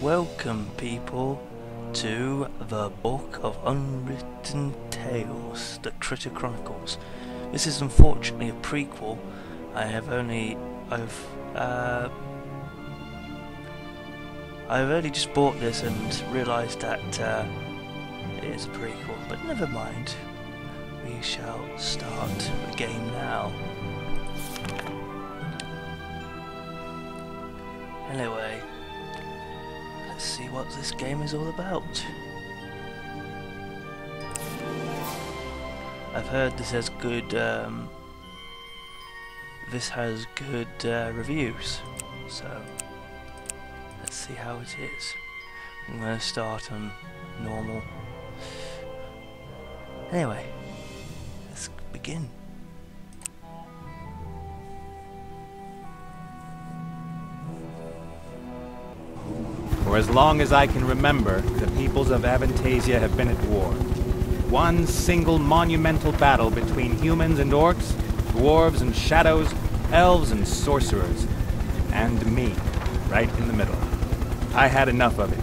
Welcome people to the Book of Unwritten Tales, the Chronicles. This is unfortunately a prequel. I've only just bought this and realised that it is a prequel, but never mind. We shall start the game now. Anyway, let's see what this game is all about. I've heard this has good reviews, so let's see how it is. I'm going to start on normal. Anyway, let's begin. For as long as I can remember, the peoples of Avantasia have been at war. One single monumental battle between humans and orcs, dwarves and shadows, elves and sorcerers, and me, right in the middle. I had enough of it.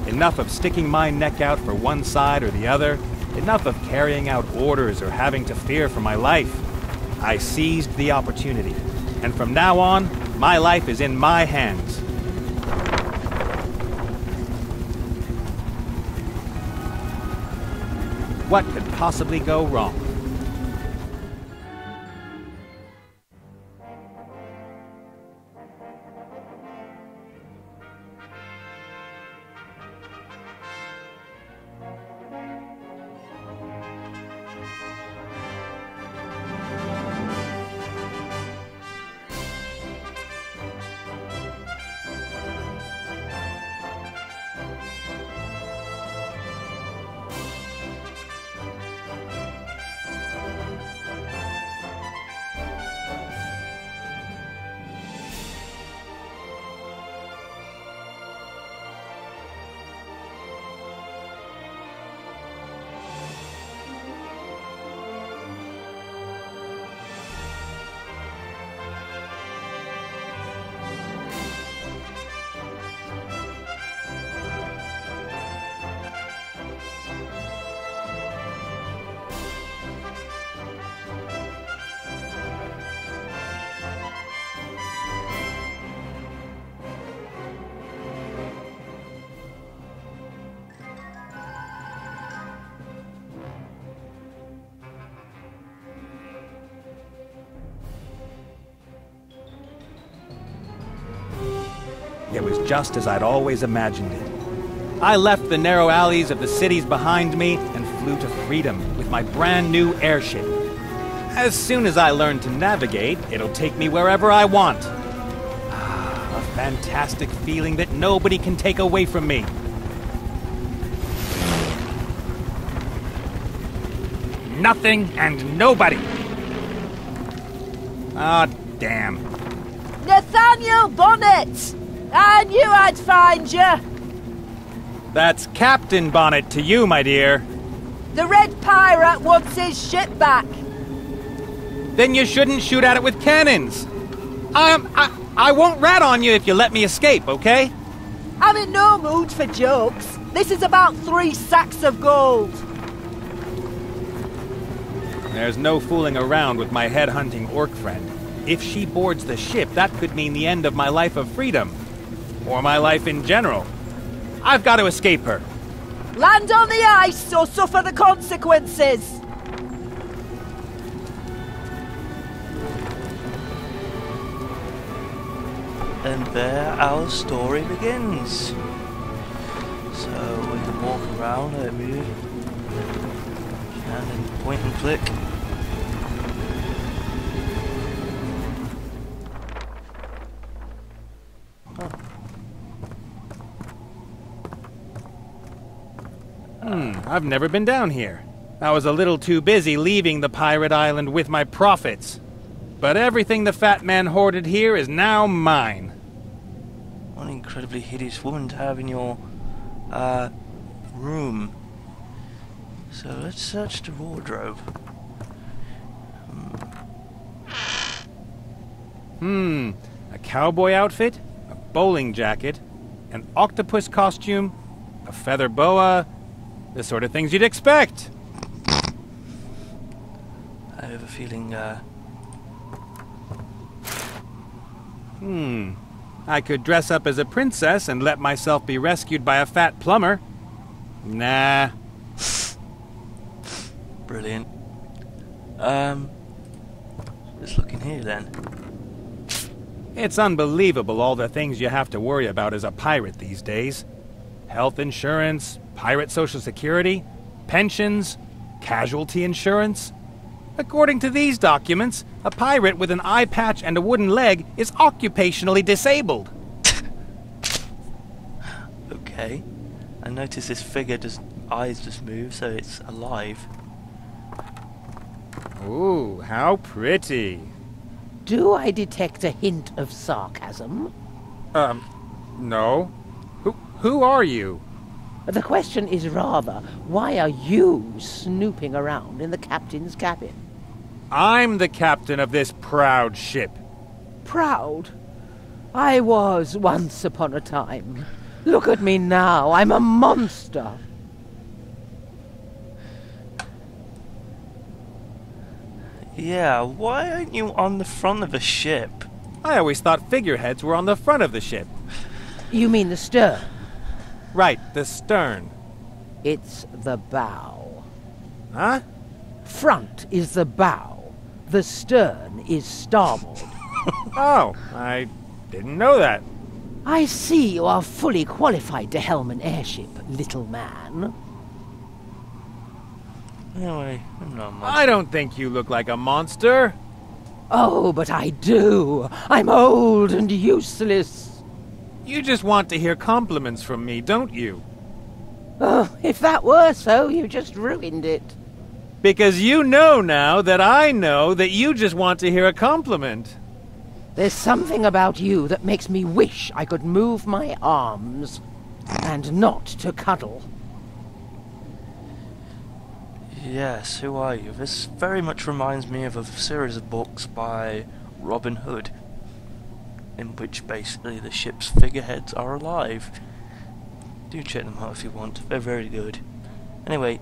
Enough of sticking my neck out for one side or the other. Enough of carrying out orders or having to fear for my life. I seized the opportunity, and from now on, my life is in my hands. What could possibly go wrong? It was just as I'd always imagined it. I left the narrow alleys of the cities behind me and flew to freedom with my brand new airship. As soon as I learn to navigate, it'll take me wherever I want. A fantastic feeling that nobody can take away from me. Nothing and nobody. Ah, damn. Nathaniel Bonnet! I knew I'd find you! That's Captain Bonnet to you, my dear. The Red Pirate wants his ship back. Then you shouldn't shoot at it with cannons. I won't rat on you if you let me escape, okay? I'm in no mood for jokes. This is about 3 sacks of gold. There's no fooling around with my head-hunting orc friend. If she boards the ship, that could mean the end of my life of freedom. Or my life in general. I've got to escape her. Land on the ice or suffer the consequences. And there our story begins. So we can walk around, move, and then point and click. I've never been down here. I was a little too busy leaving the pirate island with my profits. But everything the fat man hoarded here is now mine. What an incredibly hideous woman to have in your room. So let's search the wardrobe. A cowboy outfit, a bowling jacket, an octopus costume, a feather boa, the sort of things you'd expect. I have a feeling, I could dress up as a princess and let myself be rescued by a fat plumber. Nah. Brilliant. Let's look in here then. It's unbelievable all the things you have to worry about as a pirate these days. Health insurance, pirate social security, pensions, casualty insurance. According to these documents, a pirate with an eye patch and a wooden leg is occupationally disabled. Okay. I notice this figure eyes just move, so it's alive. Ooh, how pretty. Do I detect a hint of sarcasm? No. Who are you? The question is rather, why are you snooping around in the captain's cabin? I'm the captain of this proud ship. Proud? I was once upon a time. Look at me now, I'm a monster. Yeah, why aren't you on the front of the ship? I always thought figureheads were on the front of the ship. You mean the stern? Right, the stern. It's the bow. Huh? Front is the bow. The stern is starboard. Oh, I didn't know that. I see you are fully qualified to helm an airship, little man. Anyway, I'm not a monster. I don't think you look like a monster. Oh, but I do. I'm old and useless. You just want to hear compliments from me, don't you? Oh, if that were so, you just ruined it. Because you know now that I know that you just want to hear a compliment. There's something about you that makes me wish I could move my arms and not to cuddle. Yes, who are you? This very much reminds me of a series of books by Robin Hood, in which basically the ship's figureheads are alive. Do check them out if you want, they're very good. Anyway.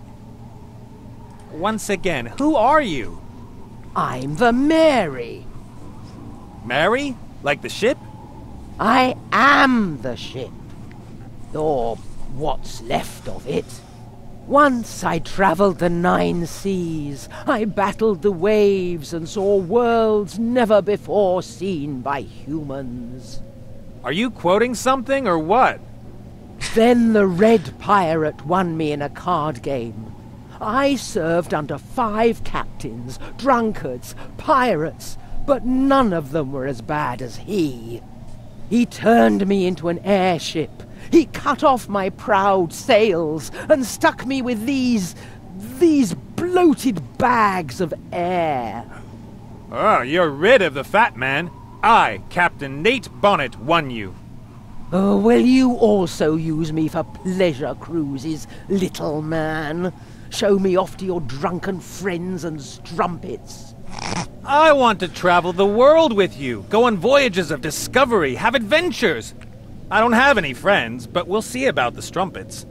Once again, who are you? I'm the Mary. Mary? Like the ship? I am the ship. Or what's left of it. Once I travelled the 9 seas. I battled the waves and saw worlds never before seen by humans. Are you quoting something or what? Then the Red Pirate won me in a card game. I served under 5 captains, drunkards, pirates, but none of them were as bad as he. He turned me into an airship. He cut off my proud sails and stuck me with these bloated bags of air. Oh, you're rid of the fat man. I, Captain Nate Bonnet, won you. Oh, will you also use me for pleasure cruises, little man? Show me off to your drunken friends and strumpets. I want to travel the world with you, go on voyages of discovery, have adventures. I don't have any friends, but we'll see about the strumpets.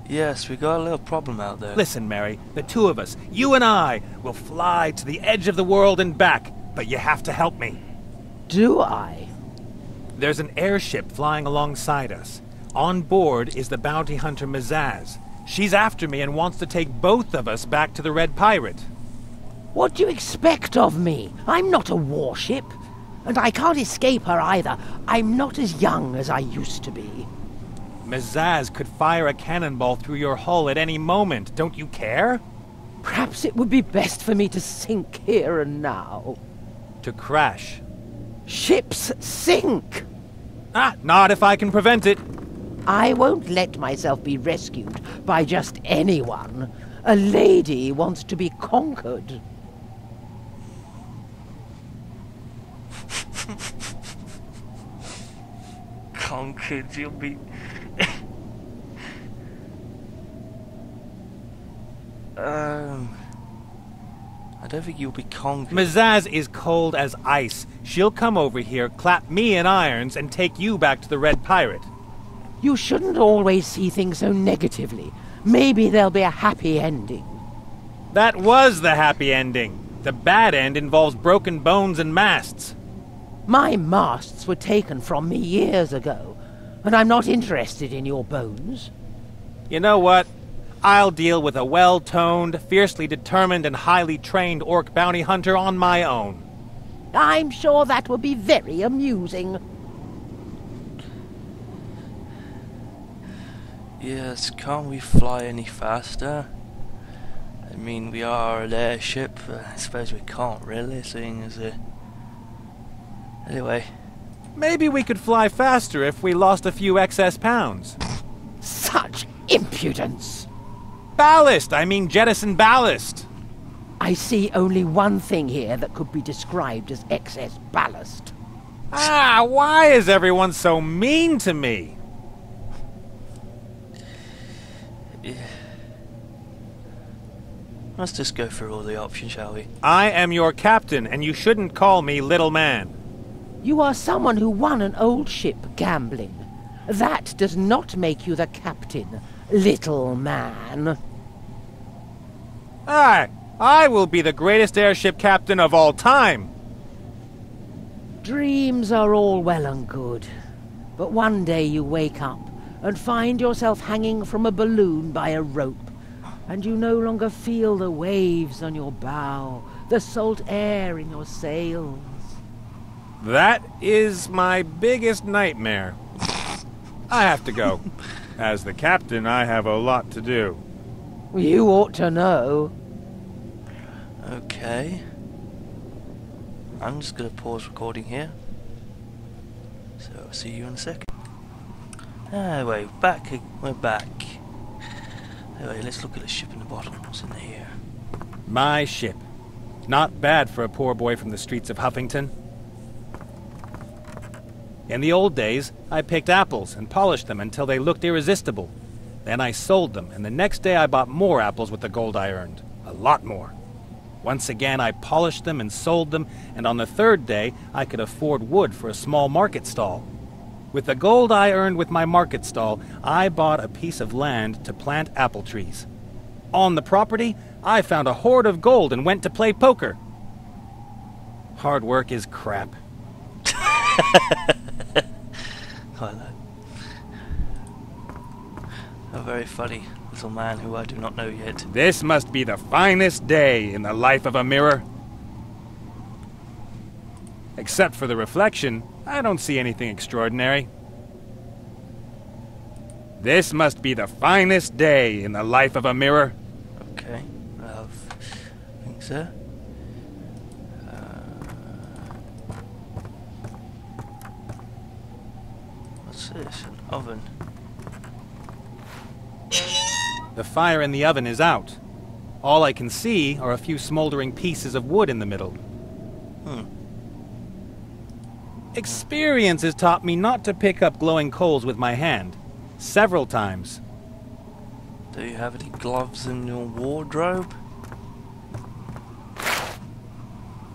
Yes, we got a little problem out there. Listen, Mary, the two of us, you and I, will fly to the edge of the world and back, but you have to help me. Do I? There's an airship flying alongside us. On board is the bounty hunter Mazaz. She's after me and wants to take both of us back to the Red Pirate. What do you expect of me? I'm not a warship. And I can't escape her either. I'm not as young as I used to be. Mazaz could fire a cannonball through your hull at any moment. Don't you care? Perhaps it would be best for me to sink here and now. To crash. Ships sink! Not if I can prevent it. I won't let myself be rescued by just anyone. A lady wants to be conquered. Conquered, you'll be... I don't think you'll be conquered. Mazaz is cold as ice. she'll come over here, clap me in irons, and take you back to the Red Pirate. You shouldn't always see things so negatively. Maybe there'll be a happy ending. That was the happy ending. The bad end involves broken bones and masts. My masts were taken from me years ago, and I'm not interested in your bones. You know what? I'll deal with a well-toned, fiercely determined, and highly trained orc bounty hunter on my own. I'm sure that will be very amusing. Yes, can't we fly any faster? I mean, we are an airship, but I suppose we can't really, seeing as it... Anyway. Maybe we could fly faster if we lost a few excess pounds. Such impudence! Ballast! I mean jettison ballast! I see only one thing here that could be described as excess ballast. Ah, why is everyone so mean to me? Yeah. Let's just go through all the options, shall we? I am your captain, and you shouldn't call me little man. You are someone who won an old ship gambling. That does not make you the captain, little man. I will be the greatest airship captain of all time. Dreams are all well and good, but one day you wake up and find yourself hanging from a balloon by a rope, and you no longer feel the waves on your bow, the salt air in your sails. That is my biggest nightmare. I have to go. As the captain, I have a lot to do. You ought to know. Okay. I'm just gonna pause recording here. So I'll see you in a second. Anyway, we're back. Anyway, let's look at the ship in the bottom. What's in here? My ship. Not bad for a poor boy from the streets of Huffington. In the old days, I picked apples and polished them until they looked irresistible. Then I sold them, and the next day I bought more apples with the gold I earned. A lot more. Once again, I polished them and sold them, and on the third day, I could afford wood for a small market stall. With the gold I earned with my market stall, I bought a piece of land to plant apple trees. On the property, I found a hoard of gold and went to play poker. Hard work is crap. I know. A very funny little man who I do not know yet. This must be the finest day in the life of a mirror. Except for the reflection, I don't see anything extraordinary. This must be the finest day in the life of a mirror. Okay, I think so. What's this? An oven. The fire in the oven is out. All I can see are a few smoldering pieces of wood in the middle. Experience has taught me not to pick up glowing coals with my hand. Several times. Do you have any gloves in your wardrobe?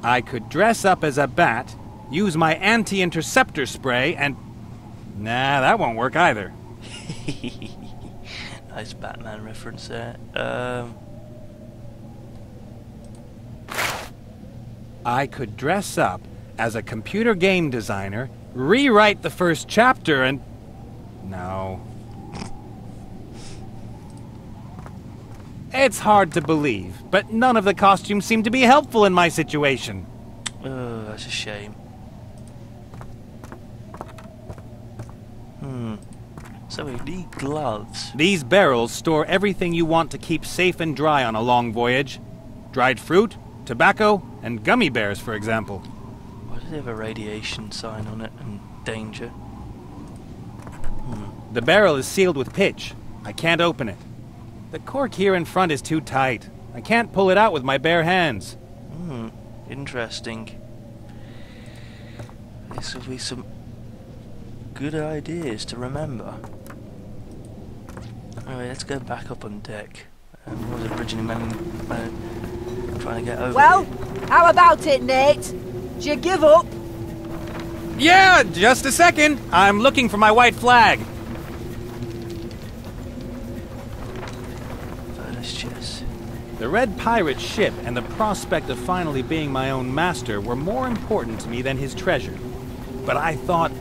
I could dress up as a bat, use my anti-interceptor spray, and... Nah, that won't work either. Nice Batman reference there. I could dress up as a computer game designer, rewrite the first chapter, and... No. It's hard to believe, but none of the costumes seem to be helpful in my situation. Oh, that's a shame. So we need gloves. These barrels store everything you want to keep safe and dry on a long voyage. Dried fruit, tobacco, and gummy bears, for example. Why does it have a radiation sign on it and danger? The barrel is sealed with pitch. I can't open it. The cork here in front is too tight. I can't pull it out with my bare hands. Interesting. This will be some good ideas to remember. Anyway, let's go back up on deck. What was originally trying to get over Well, here? how about it, Nate? Do you give up? Yeah, just a second. I'm looking for my white flag. Furnace chest. The Red Pirate ship and the prospect of finally being my own master were more important to me than his treasure. But I thought,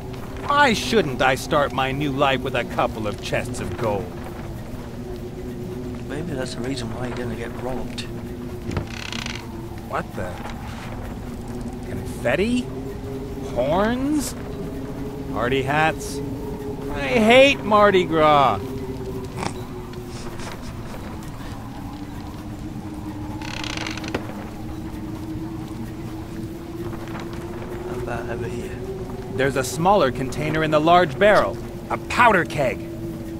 why shouldn't I start my new life with a couple of chests of gold? Maybe that's the reason why you're gonna get robbed. What the? Confetti? Horns? Party hats? I hate Mardi Gras. How about over here? There's a smaller container in the large barrel. A powder keg.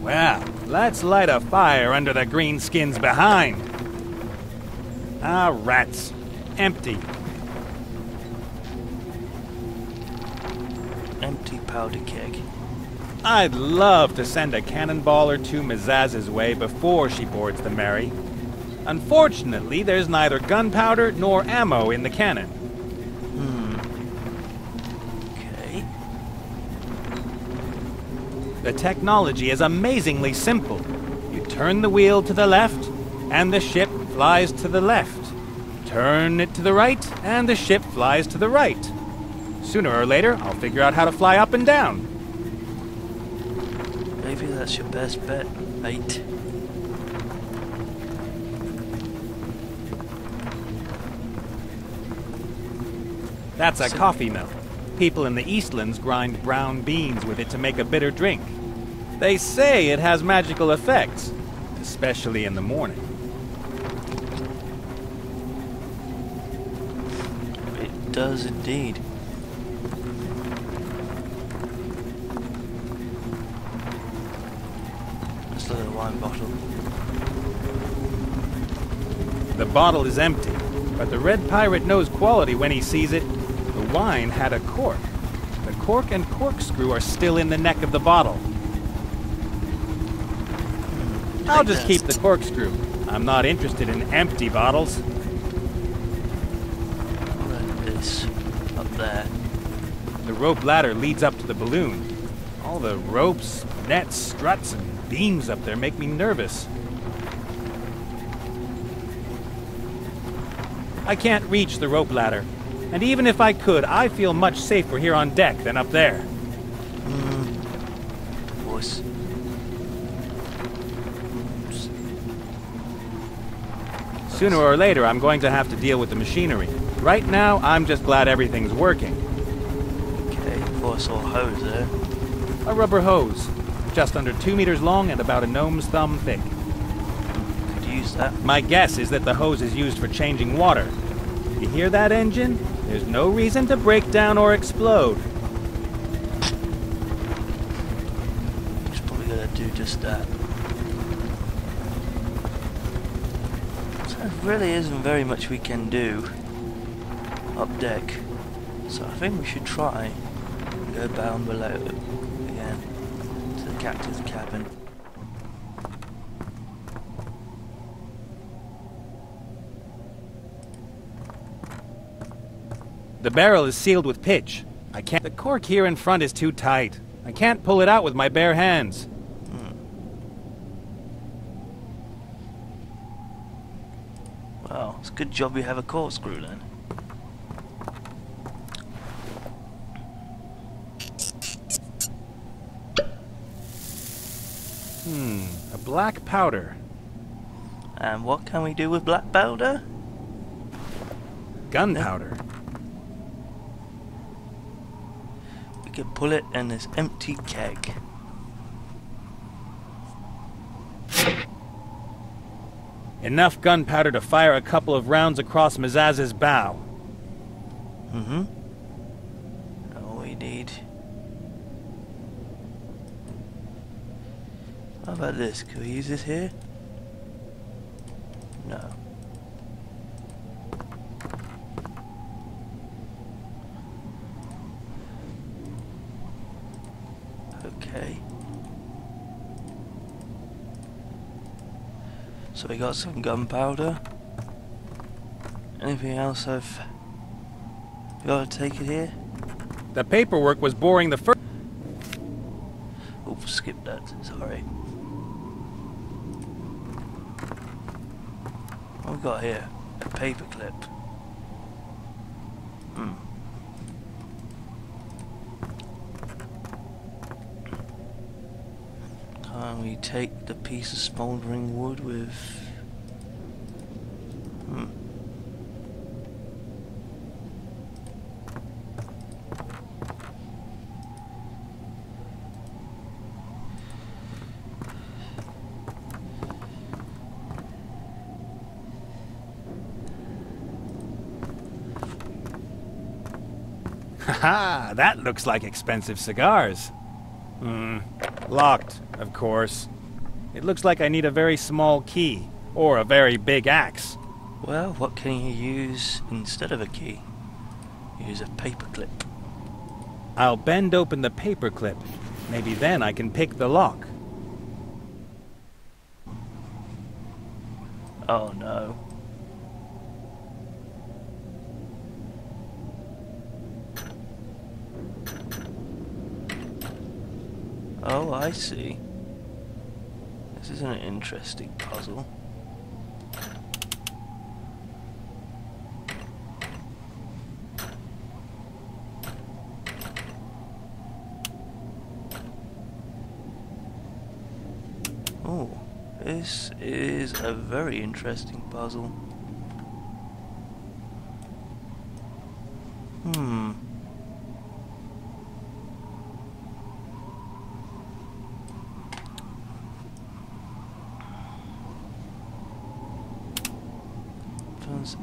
Well, let's light a fire under the green skins behind. Ah, rats. Empty. Empty powder keg. I'd love to send a cannonball or two Mazaz's way before she boards the Mary. Unfortunately, there's neither gunpowder nor ammo in the cannon. Okay. The technology is amazingly simple. You turn the wheel to the left, and the ship flies to the left. Turn it to the right, and the ship flies to the right. Sooner or later, I'll figure out how to fly up and down. Maybe that's your best bet, mate. That's a coffee mill. People in the Eastlands grind brown beans with it to make a bitter drink. They say it has magical effects, especially in the morning. It does indeed. Let's look at the wine bottle. The bottle is empty, but the Red Pirate knows quality when he sees it. The wine had a cork. The cork and corkscrew are still in the neck of the bottle. I'll just keep the corkscrew. I'm not interested in empty bottles. What is this? Up there. The rope ladder leads up to the balloon. All the ropes, nets, struts, and beams up there make me nervous. I can't reach the rope ladder, and even if I could, I feel much safer here on deck than up there. Of course. Sooner or later, I'm going to have to deal with the machinery. Right now, I'm just glad everything's working. Okay, before I saw a hose there. A rubber hose, just under 2 meters long and about a gnome's thumb thick. Could use that. My guess is that the hose is used for changing water. You hear that engine? There's no reason to break down or explode. It's probably gonna do just that. So there really isn't very much we can do up deck. So I think we should try and go down below again to the captain's cabin. The barrel is sealed with pitch. I can't. The cork here in front is too tight. I can't pull it out with my bare hands. Well, it's a good job we have a corkscrew then. A black powder. And what can we do with black powder? Gunpowder. We can pull it in this empty keg. Enough gunpowder to fire a couple of rounds across Mazaz's bow. All we need. How about this? Can we use this here? No. Okay. So we got some gunpowder. Anything else I've got to take it here? The paperwork was boring the first... Oops, skip that, sorry. What we got here? A paperclip. Can we take the piece of smouldering wood with... Haha, that looks like expensive cigars. Locked, of course. It looks like I need a very small key, or a very big axe. Well, what can you use instead of a key? Use a paperclip. I'll bend open the paperclip. Maybe then I can pick the lock. Oh no. Oh, I see. This is an interesting puzzle. Oh, this is a very interesting puzzle.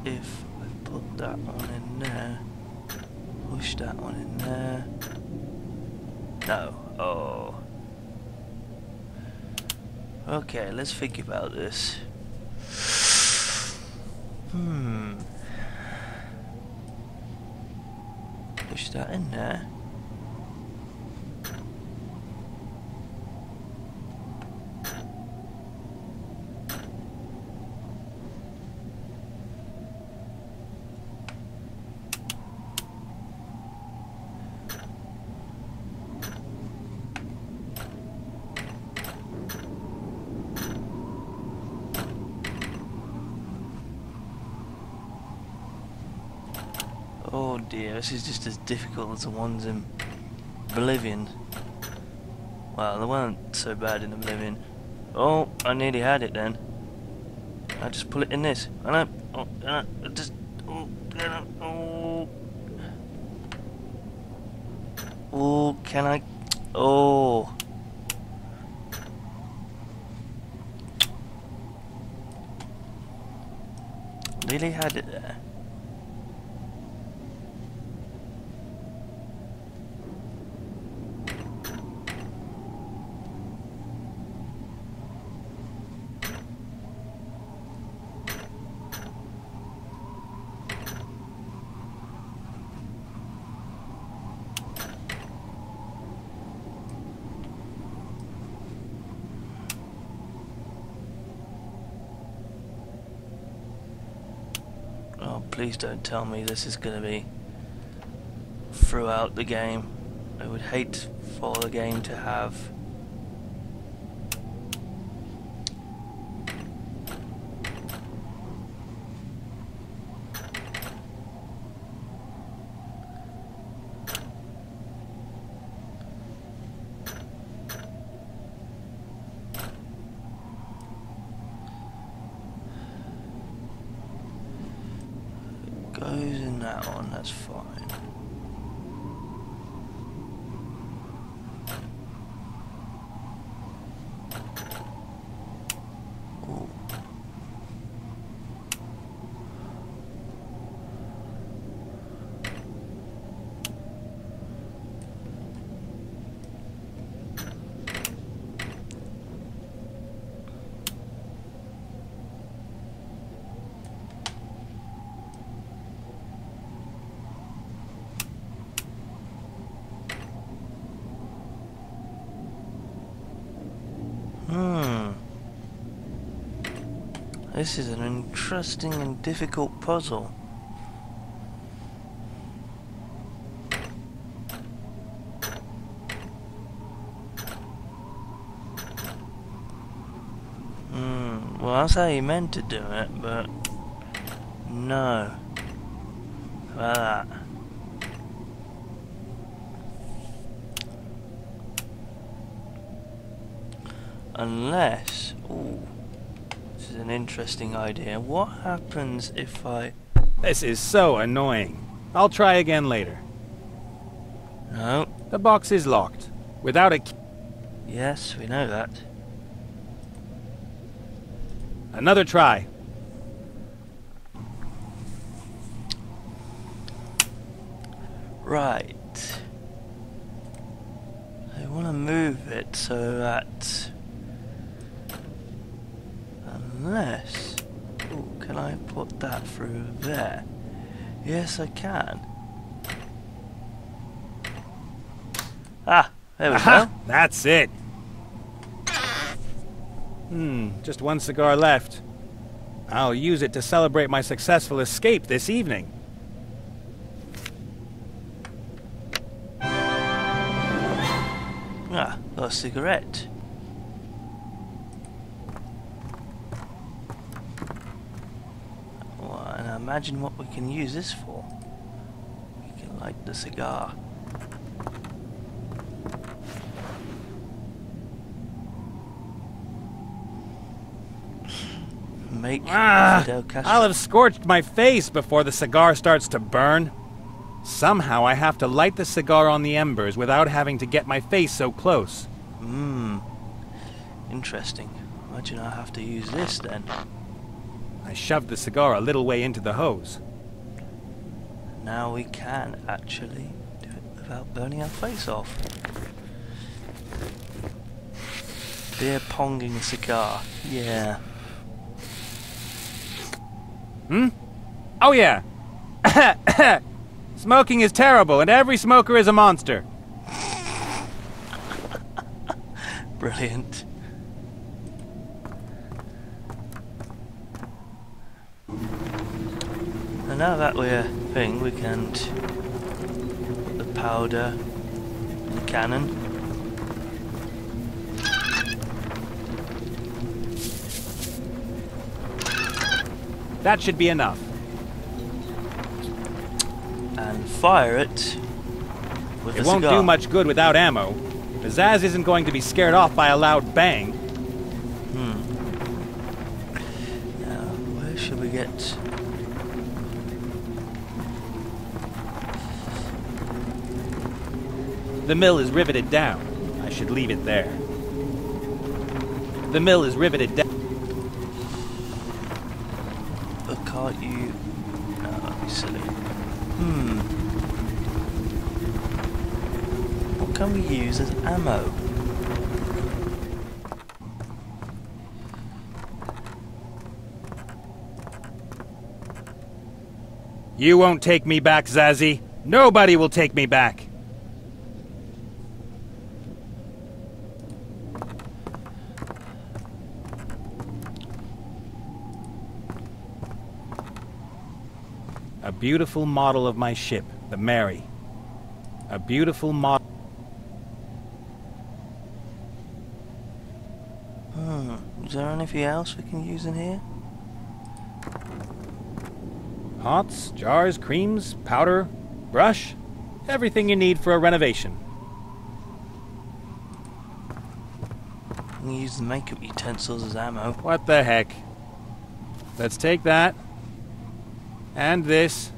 If I put that one in there, push that one in there. No. Oh. Okay, let's think about this. Push that in there. Oh dear, this is just as difficult as the ones in Oblivion. Well, they weren't so bad in Oblivion. Oh, I nearly had it then. I just pull it in this. And I just... Oh, can I... Oh... Really had it there. Oh, please don't tell me this is going to be throughout the game. I would hate for the game to have... Goes in that one, that's fine. Ooh. This is an interesting and difficult puzzle. Well, that's how you meant to do it, but no. How about that? Unless, ooh, this is an interesting idea. What happens if I... This is so annoying. I'll try again later. No. The box is locked. Without a key. Yes, we know that. Another try. Right. I want to move it so that... Unless... Ooh, can I put that through there? Yes, I can. Ah, there we go. That's it. Just one cigar left. I'll use it to celebrate my successful escape this evening. Ah, got a cigarette. Well, and imagine what we can use this for. We can light the cigar. Make Fidel Castro. I'll have scorched my face before the cigar starts to burn. Somehow I have to light the cigar on the embers without having to get my face so close. Interesting. Imagine I have to use this then. I shoved the cigar a little way into the hose. Now we can actually do it without burning our face off. Beer ponging cigar. Yeah. Oh yeah. Smoking is terrible and every smoker is a monster. Brilliant. And now that we're thing, we can put the powder in the cannon. That should be enough. And fire it with It the won't cigar. do much good without ammo. The Zaz isn't going to be scared off by a loud bang. Now, where should we get... The mill is riveted down. I should leave it there. The mill is riveted down. But can't you... No, that'd be silly. What can we use as ammo? You won't take me back, Zazzy. Nobody will take me back. A beautiful model of my ship, the Mary. A beautiful model. Is there anything else we can use in here? Pots, jars, creams, powder, brush. Everything you need for a renovation. We can use the makeup utensils as ammo. What the heck? Let's take that. And this.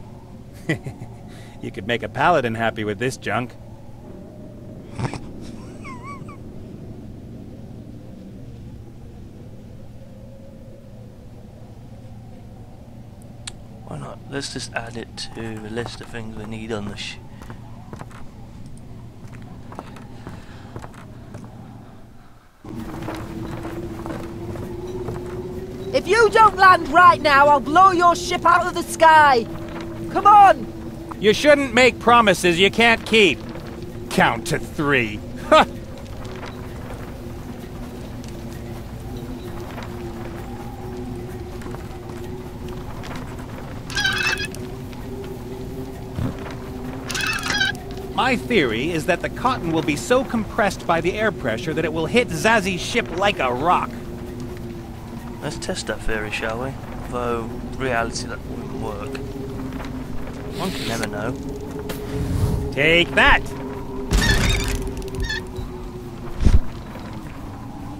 You could make a paladin happy with this junk. Why not? Let's just add it to the list of things we need on the If you don't land right now, I'll blow your ship out of the sky! Come on! You shouldn't make promises you can't keep. Count to 3. My theory is that the cotton will be so compressed by the air pressure that it will hit Zazzy's ship like a rock. Let's test that theory, shall we? Though, reality, that wouldn't work. One can never know. Take that!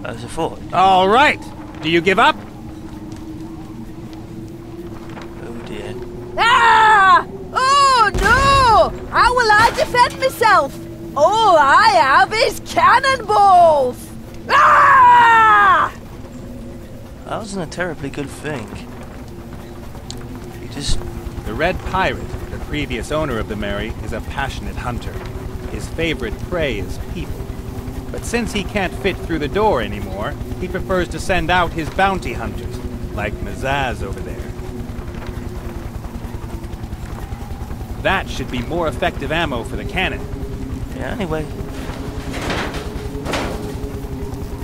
As a thought. All right. Do you give up? Oh dear. Ah! Oh no! How will I defend myself? All I have is cannonballs! Ah! That wasn't a terribly good thing. He just... The Red Pirate, the previous owner of the Mary, is a passionate hunter. His favorite prey is people. But since he can't fit through the door anymore, he prefers to send out his bounty hunters, like Mazaz over there. That should be more effective ammo for the cannon. Yeah, anyway.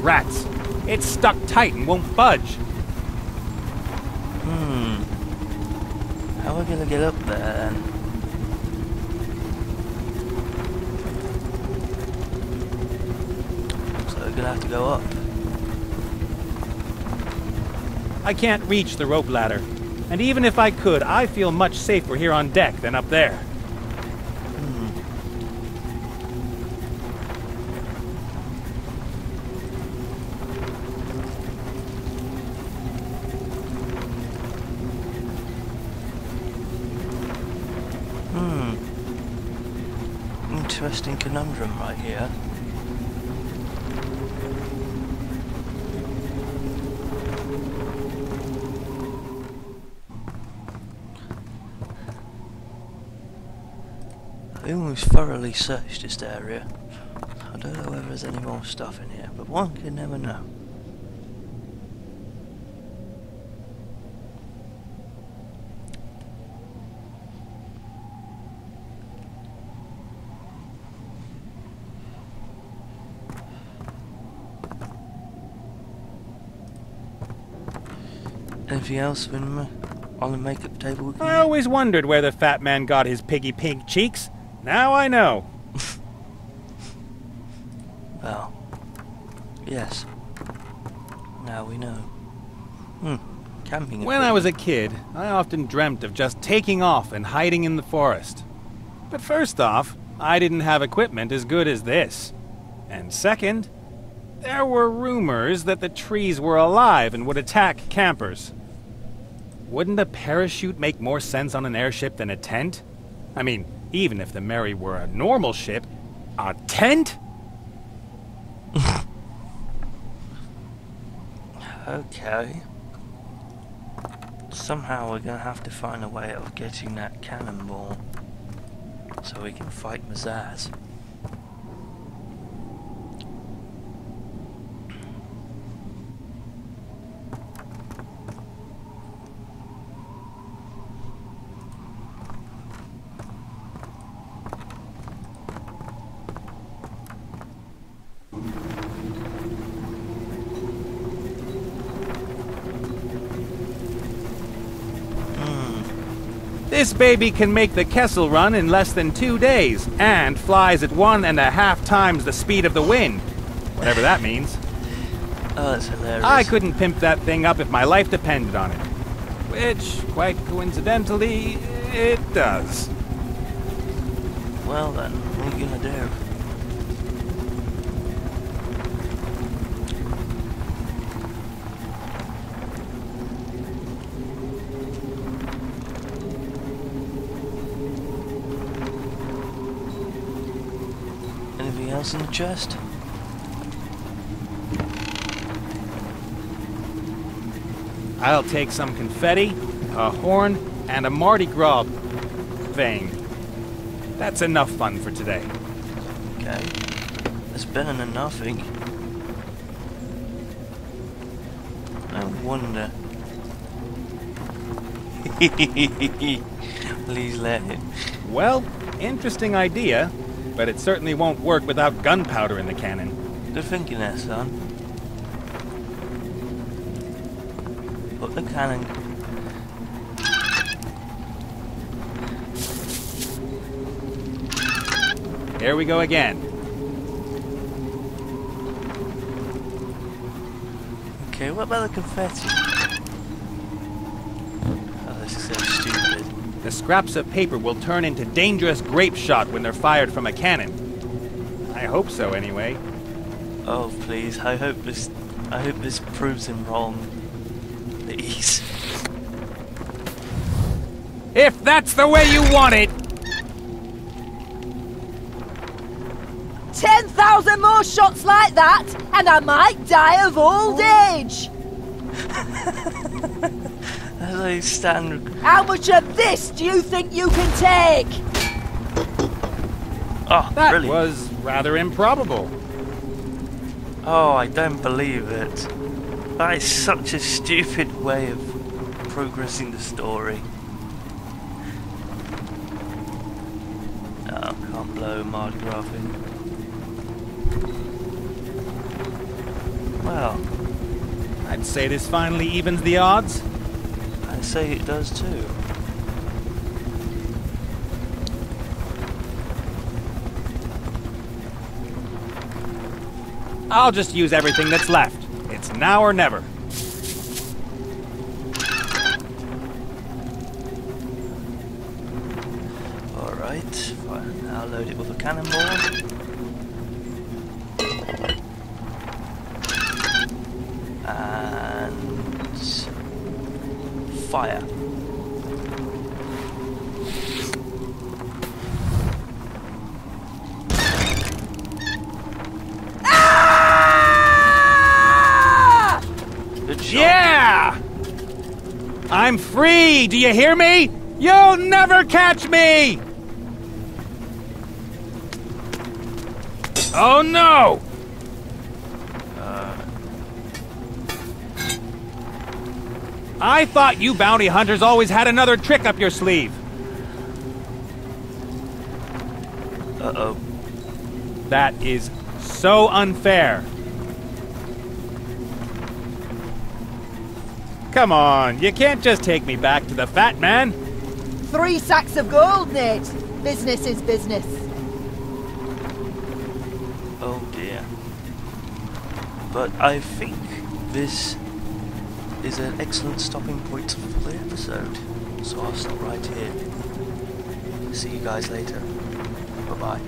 Rats! It's stuck tight and won't budge. How are we gonna get up there then? So we're gonna have to go up. I can't reach the rope ladder. And even if I could, I feel much safer here on deck than up there. Interesting conundrum right here. I almost thoroughly searched this area. I don't know whether there's any more stuff in here, but one can never know. Anything else on the makeup table? I always wondered where the fat man got his piggy pink cheeks. Now I know. Well, yes. Now we know. Camping. When I was a kid, I often dreamt of just taking off and hiding in the forest. But first off, I didn't have equipment as good as this. And second, there were rumors that the trees were alive and would attack campers. Wouldn't a parachute make more sense on an airship than a tent? I mean, even if the Mary were a normal ship, a tent? Okay. Somehow we're gonna have to find a way of getting that cannonball so we can fight Mazaz. This baby can make the Kessel Run in less than 2 days, and flies at 1.5 times the speed of the wind. Whatever that means. Oh, that's hilarious. I couldn't pimp that thing up if my life depended on it. Which, quite coincidentally, it does. Well then, what are you gonna do? Anything else in the chest? I'll take some confetti, a horn, and a Mardi Gras thing. That's enough fun for today. Okay. It's better than nothing. I wonder. Please let it. Well, interesting idea, but it certainly won't work without gunpowder in the cannon. Good thinking there, son. Put the cannon. Here we go again. Okay, what about the confetti? The scraps of paper will turn into dangerous grape shot when they're fired from a cannon. I hope so, anyway. Oh, please, I hope this proves him wrong. Please. If that's the way you want it! 10,000 more shots like that, and I might die of old age! As I stand... How much of this do you think you can take? Oh, That brilliant. was rather improbable. Oh, I don't believe it. That is such a stupid way of progressing the story. Oh, can't blow Mardi Gras in. Well, I'd say this finally evens the odds. I say it does too. I'll just use everything that's left. It's now or never. Alright, fine. I'll load it with a cannonball. And... fire. Ah! Good shot. Yeah! I'm free! Do you hear me? You'll never catch me! Oh no! I thought you bounty hunters always had another trick up your sleeve. Uh-oh. That is so unfair. Come on, you can't just take me back to the fat man. 3 sacks of gold, Nate. Business is business. Oh dear. But I think this is an excellent stopping point for the episode. So I'll stop right here. See you guys later. Bye-bye.